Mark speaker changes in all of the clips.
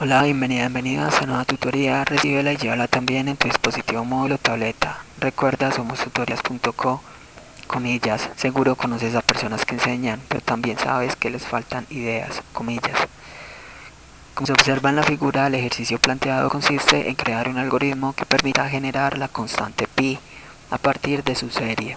Speaker 1: Hola, bienvenido a esta nueva tutoría. Recíbela y llévala también en tu dispositivo móvil o tableta. Recuerda, somos tutorias.co, comillas. Seguro conoces a personas que enseñan, pero también sabes que les faltan ideas, comillas. Como se observa en la figura, el ejercicio planteado consiste en crear un algoritmo que permita generar la constante pi a partir de su serie.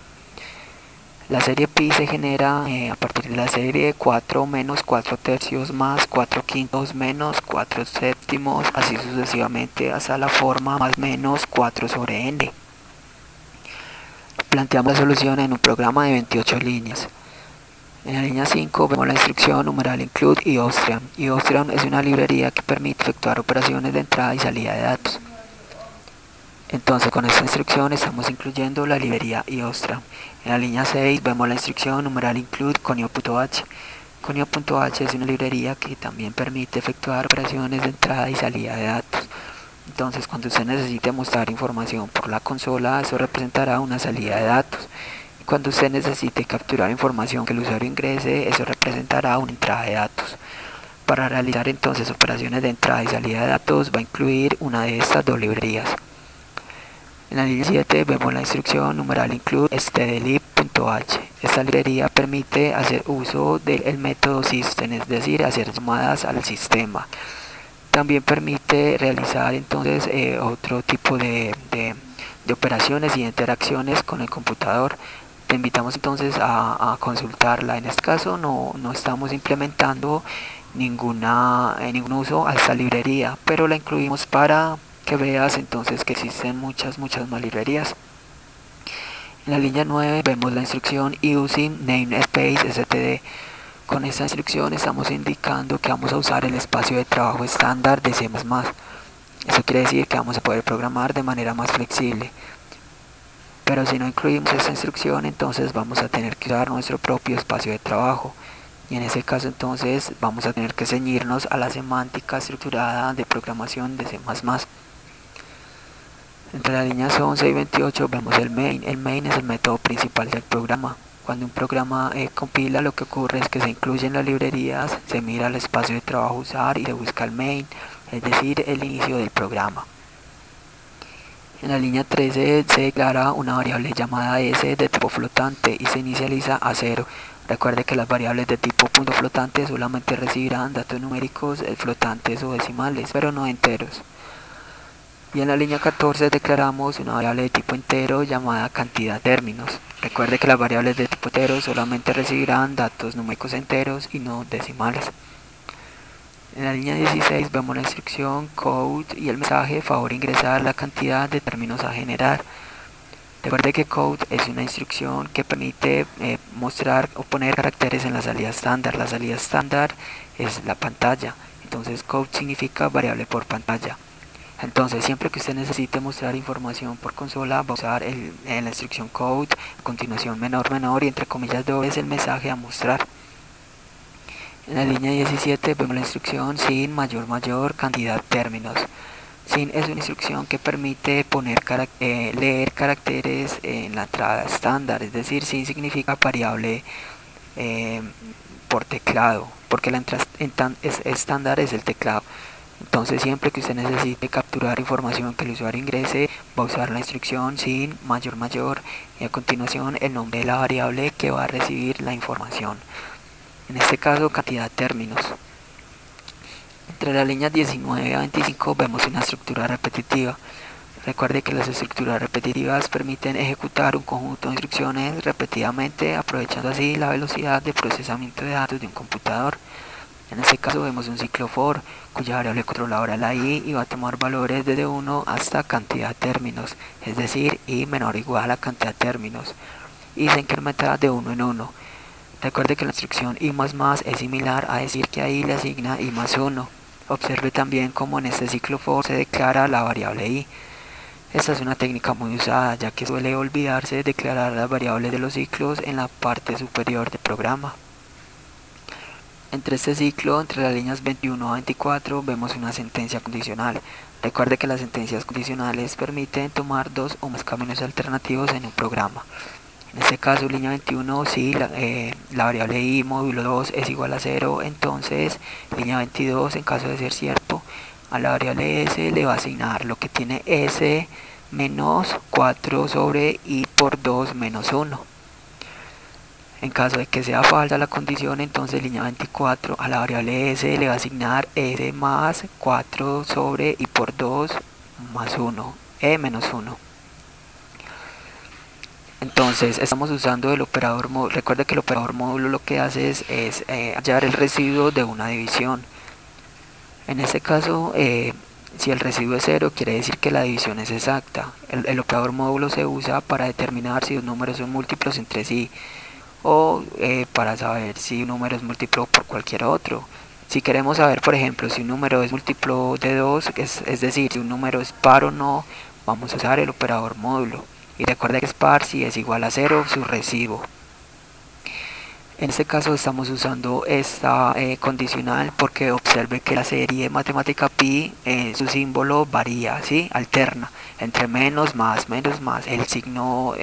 Speaker 1: La serie pi se genera a partir de la serie de 4 menos 4 tercios más 4 quintos menos 4 séptimos, así sucesivamente hasta la forma más menos 4 sobre n. Planteamos la solución en un programa de 28 líneas. En la línea 5 vemos la instrucción numeral include iOstrian. iOstrian es una librería que permite efectuar operaciones de entrada y salida de datos. Entonces con esta instrucción estamos incluyendo la librería iOstrian. En la línea 6 vemos la instrucción numeral include conio.h. Conio.h es una librería que también permite efectuar operaciones de entrada y salida de datos. Entonces cuando usted necesite mostrar información por la consola, eso representará una salida de datos. Y cuando usted necesite capturar información que el usuario ingrese, eso representará una entrada de datos. Para realizar entonces operaciones de entrada y salida de datos va a incluir una de estas dos librerías. En la línea 7 vemos la instrucción numeral include stdlib.h. Esta librería permite hacer uso del método system, es decir, hacer llamadas al sistema. También permite realizar entonces otro tipo de operaciones y de interacciones con el computador. Te invitamos entonces a consultarla. En este caso no estamos implementando ningún uso a esta librería, pero la incluimos para que veas entonces que existen muchas más librerías. En la línea 9 vemos la instrucción using namespace std. Con esta instrucción estamos indicando que vamos a usar el espacio de trabajo estándar de C++. Eso quiere decir que vamos a poder programar de manera más flexible. Pero si no incluimos esta instrucción, entonces vamos a tener que usar nuestro propio espacio de trabajo. Y en ese caso entonces vamos a tener que ceñirnos a la semántica estructurada de programación de C++. Entre las líneas 11 y 28 vemos el main. El main es el método principal del programa. Cuando un programa compila, lo que ocurre es que se incluyen las librerías, se mira el espacio de trabajo a usar y se busca el main, es decir, el inicio del programa. En la línea 13 se declara una variable llamada s de tipo flotante y se inicializa a 0. Recuerde que las variables de tipo punto flotante solamente recibirán datos numéricos flotantes o decimales, pero no enteros. Y en la línea 14 declaramos una variable de tipo entero llamada cantidad términos. Recuerde que las variables de tipo entero solamente recibirán datos numéricos enteros y no decimales. En la línea 16 vemos la instrucción code y el mensaje favor ingresar la cantidad de términos a generar. Recuerde que code es una instrucción que permite mostrar o poner caracteres en la salida estándar. La salida estándar es la pantalla, entonces code significa variable por pantalla. Entonces siempre que usted necesite mostrar información por consola va a usar la instrucción code, a continuación menor y entre comillas dobles el mensaje a mostrar. En la línea 17 vemos la instrucción sin mayor cantidad términos. Sin es una instrucción que permite leer caracteres en la entrada estándar, es decir, sin significa variable por teclado, porque la entrada estándar es el teclado. Entonces siempre que usted necesite capturar información que el usuario ingrese, va a usar la instrucción sin mayor y a continuación el nombre de la variable que va a recibir la información. En este caso cantidad términos. Entre las líneas 19 a 25 vemos una estructura repetitiva. Recuerde que las estructuras repetitivas permiten ejecutar un conjunto de instrucciones repetidamente, aprovechando así la velocidad de procesamiento de datos de un computador. En este caso vemos un ciclo for, cuya variable controladora es la i y va a tomar valores desde 1 hasta cantidad de términos, es decir, i menor o igual a cantidad de términos, y se incrementa de 1 en 1. Recuerde que la instrucción i más es similar a decir que a i le asigna i más 1. Observe también cómo en este ciclo for se declara la variable i. Esta es una técnica muy usada, ya que suele olvidarse declarar las variables de los ciclos en la parte superior del programa. Entre este ciclo, entre las líneas 21 a 24, vemos una sentencia condicional. Recuerde que las sentencias condicionales permiten tomar dos o más caminos alternativos en un programa. En este caso, línea 21, si la variable i módulo 2 es igual a 0, entonces línea 22, en caso de ser cierto, A la variable s le va a asignar lo que tiene s menos 4 sobre i por 2 menos 1. En caso de que sea falsa la condición, entonces línea 24 a la variable s le va a asignar s más 4 sobre i por 2 más 1, e menos 1. Entonces estamos usando el operador módulo. Recuerda que el operador módulo lo que hace es hallar el residuo de una división. En este caso, si el residuo es 0, quiere decir que la división es exacta. El operador módulo se usa para determinar si los números son múltiplos entre sí, o para saber si un número es múltiplo por cualquier otro. Si queremos saber, por ejemplo, si un número es múltiplo de 2, es decir, si un número es par o no, vamos a usar el operador módulo. Y recuerda que es par si es igual a 0 su residuo. En este caso estamos usando esta condicional porque observe que la serie matemática pi, su símbolo varía, ¿sí? Alterna entre menos, más, el signo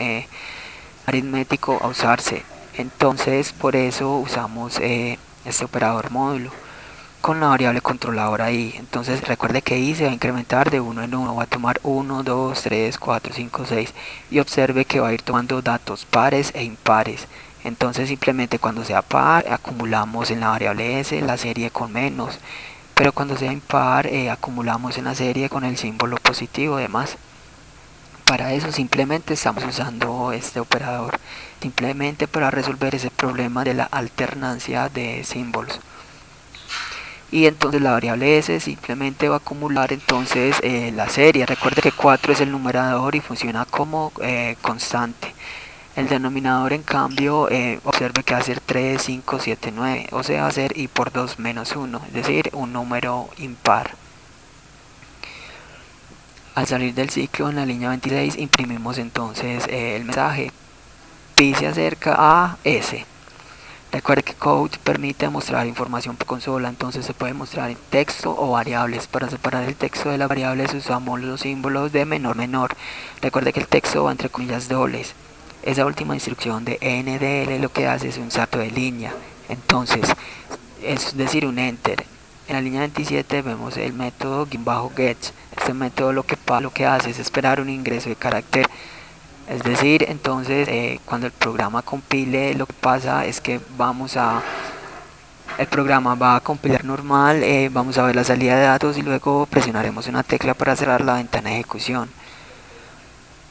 Speaker 1: aritmético a usarse. Entonces por eso usamos este operador módulo con la variable controladora i. Entonces recuerde que i se va a incrementar de 1 en 1, va a tomar 1, 2, 3, 4, 5, 6 y observe que va a ir tomando datos pares e impares. Entonces simplemente cuando sea par acumulamos en la variable s la serie con menos, pero cuando sea impar acumulamos en la serie con el símbolo positivo de más. Para eso simplemente estamos usando este operador, simplemente para resolver ese problema de la alternancia de símbolos. Y entonces la variable s simplemente va a acumular entonces la serie. Recuerde que 4 es el numerador y funciona como constante. El denominador en cambio observe que va a ser 3, 5, 7, 9, o sea va a ser i por 2 menos 1, es decir, un número impar. Al salir del ciclo en la línea 26 imprimimos entonces el mensaje pi se acerca a s. Recuerde que Code permite mostrar información por consola, entonces se puede mostrar en texto o variables. Para separar el texto de las variables usamos los símbolos de menor menor. Recuerde que el texto va entre comillas dobles. Esa última instrucción de ndl lo que hace es un salto de línea, entonces es decir un enter. En la línea 27 vemos el método -gets. Este método lo que hace es esperar un ingreso de carácter. Es decir, entonces cuando el programa compile, lo que pasa es que el programa va a compilar normal, vamos a ver la salida de datos y luego presionaremos una tecla para cerrar la ventana de ejecución.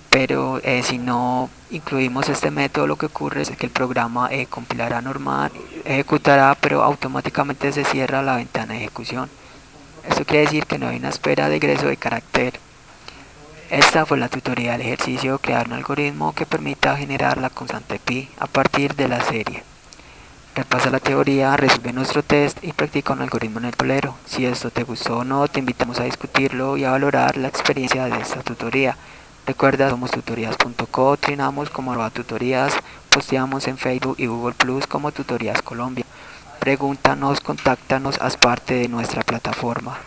Speaker 1: Pero si no incluimos este método, lo que ocurre es que el programa compilará normal, ejecutará, pero automáticamente se cierra la ventana de ejecución. Esto quiere decir que no hay una espera de ingreso de carácter. Esta fue la tutoría del ejercicio: crear un algoritmo que permita generar la constante pi a partir de la serie. Repasa la teoría, resuelve nuestro test y practica un algoritmo en el tablero. Si esto te gustó o no, te invitamos a discutirlo y a valorar la experiencia de esta tutoría. Recuerda, somos tutorías.co, trinamos como @tutorías, posteamos en Facebook y Google Plus como Tutorías Colombia. Pregúntanos, contáctanos, haz parte de nuestra plataforma.